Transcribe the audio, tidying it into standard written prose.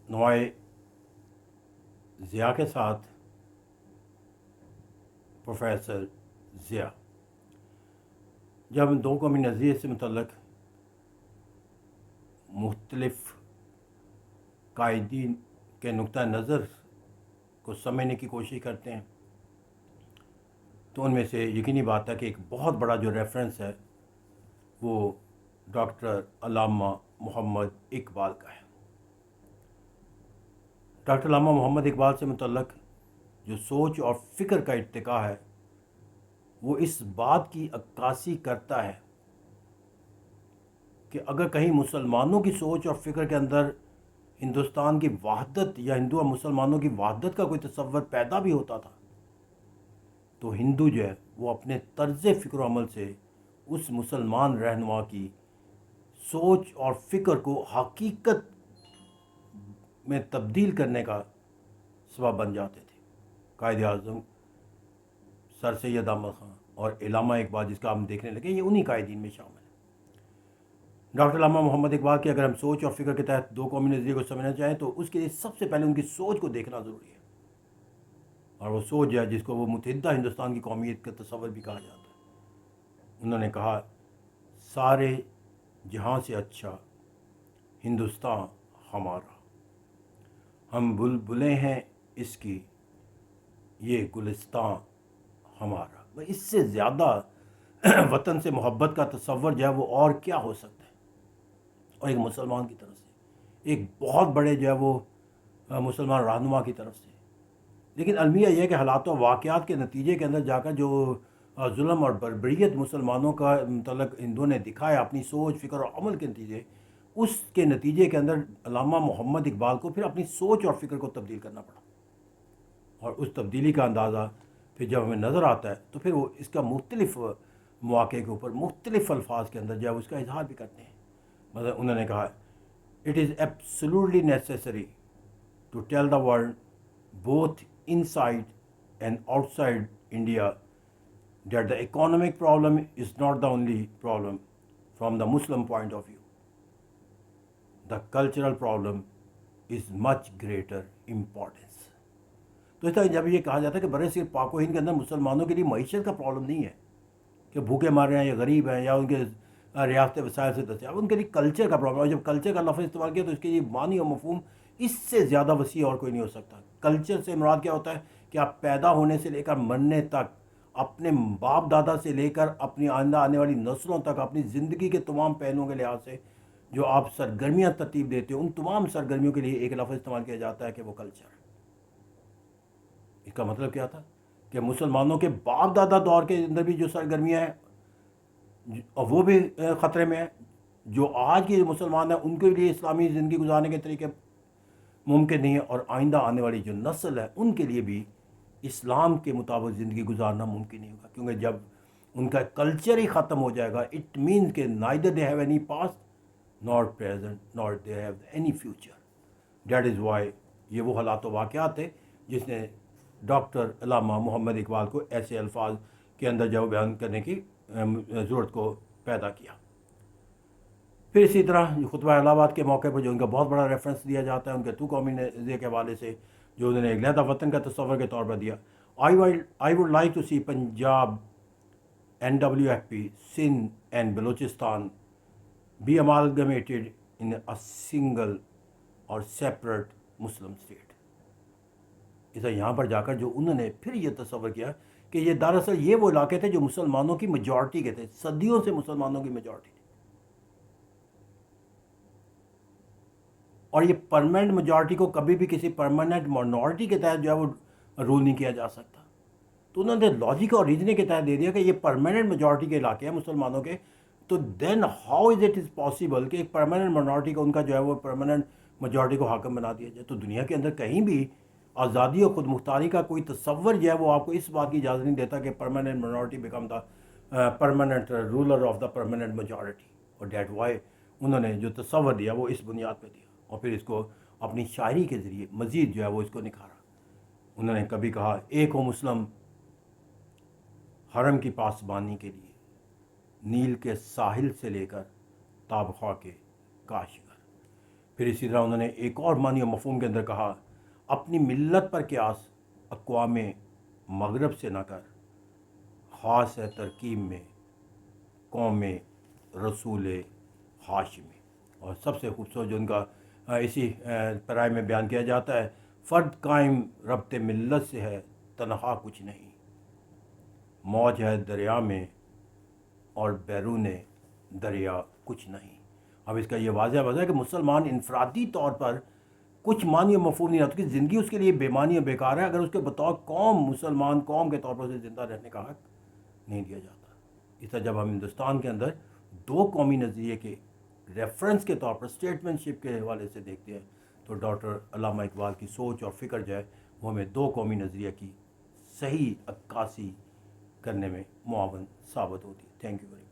नवाए ज़िया के साथ प्रोफेसर ज़िया। जब हम दो कौमी नज़रिए से मुतल्लक़ मुख्तलिफ़ कायदीन के नुक्ता नज़र को समझने की कोशिश करते हैं तो उनमें से यकीनी बात है कि एक बहुत बड़ा जो रेफरेंस है वो डॉक्टर अल्लामा मोहम्मद इकबाल का है। डॉक्टर अल्लामा मोहम्मद इकबाल से मुतल्लक़ जो सोच और फ़िक्र का इर्तिका है वो इस बात की अक्कासी करता है कि अगर कहीं मुसलमानों की सोच और फ़िक्र के अंदर हिंदुस्तान की वहदत या हिंदू और मुसलमानों की वहदत का कोई तसव्वुर पैदा भी होता था तो हिंदू जो है वो अपने तर्ज़ फ़िक्र अमल से उस मुसलमान रहनुमा की सोच और फ़िक्र को हकीकत में तब्दील करने का सबब बन जाते थे। कायद आज़म सर सैयद अहमद ख़ान और इल्लामा इकबाल जिसका हम देखने लगे ये उन्हीं कायदीन में शामिल है। डॉक्टर अल्लामा मोहम्मद इकबाल की अगर हम सोच और फ़िक्र के तहत दो कौमी नज़रिए को समझना चाहें तो उसके लिए सबसे पहले उनकी सोच को देखना ज़रूरी है। और वो सोच है जिसको वो मुतहिदा हिंदुस्तान की कौमियत का तस्वर भी कहा जाता है। उन्होंने कहा सारे जहाँ से अच्छा हिंदुस्तान हमारा, हम बुलबुलें हैं इसकी ये गुलिस्तान हमारा। भाई इससे ज़्यादा वतन से मोहब्बत का तस्वर जो है वो और क्या हो सकता है। और एक मुसलमान की तरफ से, एक बहुत बड़े जो है वो मुसलमान रहनुमा की तरफ से। लेकिन अलमिया यह है कि हालात और वाक़यात के नतीजे के अंदर जाकर जो जुल्म और बर्बरियत मुसलमानों का मतलब हिंदुओं ने दिखाया अपनी सोच फ़िक्र और अमल के नतीजे, उसके नतीजे के अंदर अल्लामा मोहम्मद इकबाल को फिर अपनी सोच और फ़िक्र को तब्दील करना पड़ा। और उस तब्दीली का अंदाज़ा फिर जब हमें नज़र आता है तो फिर वो इसका मुख्तलिफ़ मौक़े के ऊपर मुख्तलिफ़ अल्फाज के अंदर जो है उसका इजहार भी करते हैं। मतलब उन्होंने कहा it is absolutely necessary to tell the world both inside and outside India that the economic problem is not the only problem from the Muslim point of view. The cultural problem is much greater importance. तो इस तरह जब ये कहा जाता है कि बड़े सिर्फ पाको हिंद के अंदर मुसलमानों के लिए मईशत का प्रॉब्लम नहीं है कि भूखे मर रहे हैं या गरीब हैं या उनके रियासत वसायल से दस्तियाब, उनके लिए कल्चर का प्रॉब्लम है। जब कल्चर का लफ्ज़ इस्तेमाल किया तो इसके लिए मानी और मफहूम इससे ज़्यादा वसी और कोई नहीं हो सकता। कल्चर से मुराद क्या होता है कि आप पैदा होने से लेकर मरने तक अपने बाप दादा से लेकर अपनी आइंदा आने वाली नस्लों तक अपनी ज़िंदगी के तमाम पहलुओं के लिहाज से जो आप सरगर्मियाँ तरतीब देते हो उन तमाम सरगर्मियों के लिए एक लफ्ज़ इस्तेमाल किया जाता है कि वो कल्चर। इसका मतलब क्या था कि मुसलमानों के बाप दादा दौर के अंदर भी जो सरगर्मियाँ हैं और वो भी ख़तरे में है। जो आज के मुसलमान हैं उनके लिए इस्लामी ज़िंदगी गुजारने के तरीके मुमकिन नहीं है और आइंदा आने वाली जो नस्ल है उनके लिए भी इस्लाम के मुताबिक ज़िंदगी गुजारना मुमकिन नहीं होगा। क्योंकि जब उनका कल्चर ही ख़त्म हो जाएगा इट मीन्स के neither they have any past not present not they have any future. That is why ये वो हालात व वाक़यात थे जिसने डॉक्टर अल्लामा मोहम्मद इकबाल को ऐसे अल्फाज के अंदर जो बयान करने की ज़रूरत को पैदा किया। फिर इसी तरह खुतबा इलाहाबाद के मौके पर जो उनका बहुत बड़ा रेफरेंस दिया जाता है उनके टू कौमी नज़रिए के हवाले से जो उन्होंने एक लहदा वतन का तस्वर के तौर पर दिया। I would like to see Punjab NWFP Sindh and Baluchistan be amalgamated in a single or separate Muslim state. इसे यहाँ पर जाकर जो उन्होंने फिर ये तस्वर किया कि ये दरअसल ये वो इलाके थे जो मुसलमानों की मेजॉरिटी के थे, सदियों से मुसलमानों की मेजॉरिटी थी और ये परमानेंट मेजॉरिटी को कभी भी किसी परमानेंट माइनॉरिटी के तहत जो है वो रूल नहीं किया जा सकता। तो उन्होंने लॉजिक और रीजनिंग के तहत दे दिया कि ये परमानेंट मेजॉरिटी के इलाके हैं मुसलमानों के, तो then how is it is possible कि एक परमानेंट माइनॉरिटी को उनका जो है वो परमानेंट मेजॉरिटी को हाकम बना दिया जाए। तो दुनिया के अंदर कहीं भी आज़ादी और ख़ुद मुख्तारी का कोई तस्वर जो है वो आपको इस बात की इजाज़त नहीं देता कि permanent minority become the permanent ruler of the permanent majority. और डैट वाई उन्होंने जो तस्वर दिया वो इस बुनियाद पर दिया और फिर इसको अपनी शायरी के ज़रिए मज़ीद जो है वो इसको निखारा। उन्होंने कभी कहा एक हो मुस्लिम हरम की पासबानी के लिए नील के साहिल से लेकर ताबखा के काशगर। پھر اسی طرح انہوں نے ایک اور معنی و مفہوم کے اندر کہا، اپنی ملت پر قیاس اقوام مغرب سے نہ کر، خاص ہے ترکیب میں قوم رسول ہاشمی۔ اور سب سے خوبصورت جو ان کا اسی پیرائے میں بیان کیا جاتا ہے، فرد قائم ربط ملت سے ہے، تنہا کچھ نہیں، موج ہے دریا میں اور بیرون دریا کچھ نہیں۔ اب اس کا یہ واضح ہے کہ مسلمان انفرادی طور پر کچھ معنی و مفہوم نہیں رہتا کہ زندگی اس کے لیے بے معنی و بیکار ہے اگر اس کے بطور قوم، مسلمان قوم کے طور پر اسے زندہ رہنے کا حق نہیں دیا جاتا۔ اس طرح جب ہم ہندوستان کے اندر دو قومی نظریے کے ریفرنس کے طور پر اسٹیٹمنٹ شپ کے حوالے سے دیکھتے ہیں تو ڈاکٹر علامہ اقبال کی سوچ اور فکر جو ہے وہ ہمیں دو قومی نظریے کی صحیح عکاسی کرنے میں معاون ثابت ہوتی ہے۔ Thank you very much.